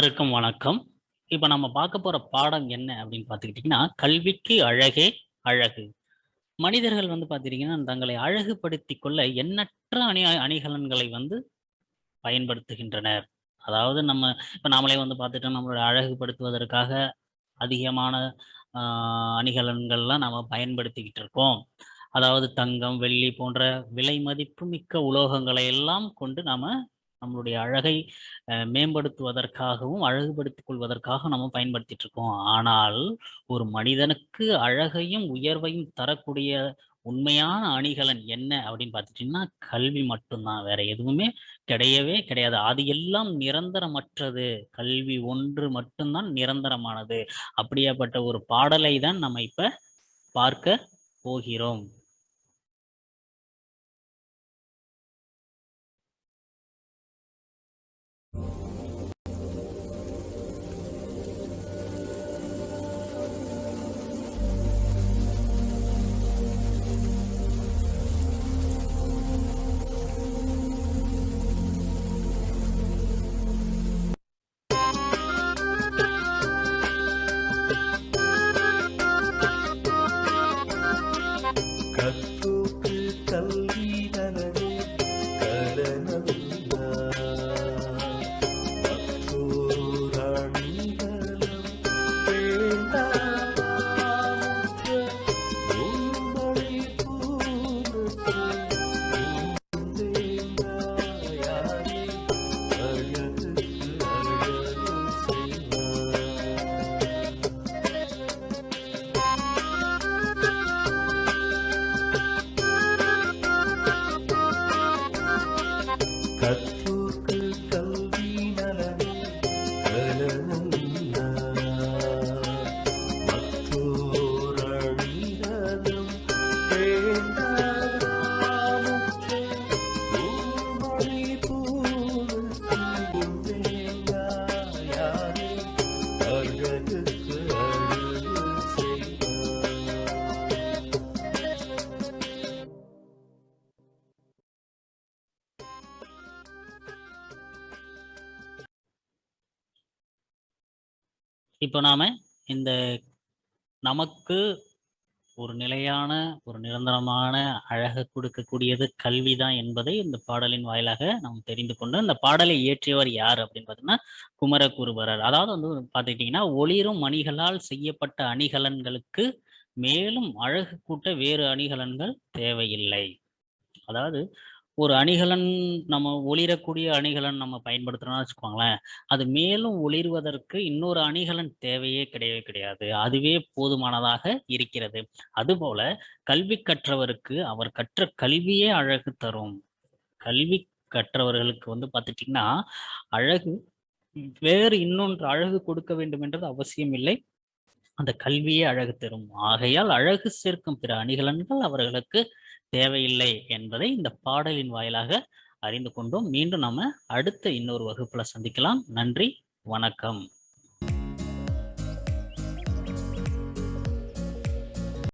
அனைவருக்கும் வணக்கம். இப்ப நம்ம பார்க்க போற பாடம் என்ன அப்படின்னு பார்த்துக்கிட்டிங்கன்னா, கல்விக்கு அழகே அழகு. மனிதர்கள் பார்த்துக்கிட்டிங்கன்னா, தங்களை அழகுபடுத்திக் கொள்ள எண்ணற்ற அணிகலன்களை பயன்படுத்துகின்றனர். அதாவது இப்ப நாமளே பார்த்துட்டோம், நம்மளுடைய அழகுபடுத்துவதற்காக அதிகமான அ அணிகலன்கள்லாம் நாம பயன்படுத்திக்கிட்டு இருக்கோம். அதாவது தங்கம், வெள்ளி போன்ற விலை மதிப்புமிக்க உலோகங்களை எல்லாம் கொண்டு நம்மளுடைய அழகை மேம்படுத்துவதற்காகவும், அழகுபடுத்திக் கொள்வதற்காக நம்ம பயன்படுத்திட்டு இருக்கோம். ஆனால், ஒரு மனிதனுக்கு அழகையும், உயர்வையும் தரக்கூடிய உண்மையான அணிகலன் என்ன அப்படின்னு பார்த்துட்டீங்கன்னா, கல்வி மட்டும் தான். வேற எதுவுமே கிடையவே கிடையாது. அது எல்லாம் நிரந்தரமற்றது. கல்வி ஒன்று மட்டும் தான் நிரந்தரமானது. அப்படியாப்பட்ட ஒரு பாடலை தான் நம்ம இப்ப பார்க்க போகிறோம். இப்போ நாம இந்த நமக்கு ஒரு நிலையான, ஒரு நிரந்தரமான அழக கொடுக்கக்கூடியது கல்விதான் என்பதை இந்த பாடலின் வாயிலாக நாம் தெரிந்து கொண்டோம். இந்த பாடலை இயற்றியவர் யார் அப்படின்னு பார்த்தீங்கன்னா, குமரகுருபரர். அதாவது பார்த்துக்கிட்டீங்கன்னா, ஒளிரும் மணிகளால் செய்யப்பட்ட அணிகலன்களுக்கு மேலும் அழகு கூட்ட வேறு அணிகலன்கள் தேவையில்லை. அதாவது ஒரு அணிகலன், நம்ம ஒளிரக்கூடிய அணிகலன் நம்ம பயன்படுத்துறோம்னு வச்சுக்கோங்களேன், அது மேலும் ஒளிர்வதற்கு இன்னொரு அணிகலன் தேவையே கிடையவே கிடையாது. அதுவே போதுமானதாக இருக்கிறது. அதுபோல கல்வி கற்றவருக்கு அவர் கற்ற கல்வியே அழகு தரும். கல்வி கற்றவர்களுக்கு பார்த்துட்டீங்கன்னா, அழகு வேறு இன்னொன்று அழகு கொடுக்க வேண்டும் என்றது அவசியம் இல்லை. அந்த கல்வியே அழகு தரும். ஆகையால் அழகு சேர்க்கும் பிற அணிகலன்கள் அவர்களுக்கு தேவையில்லை என்பதை இந்த பாடலின் வாயிலாக அறிந்து கொண்டோம். மீண்டும் நாம அடுத்த இன்னொரு வகுப்புல சந்திக்கலாம். நன்றி, வணக்கம்.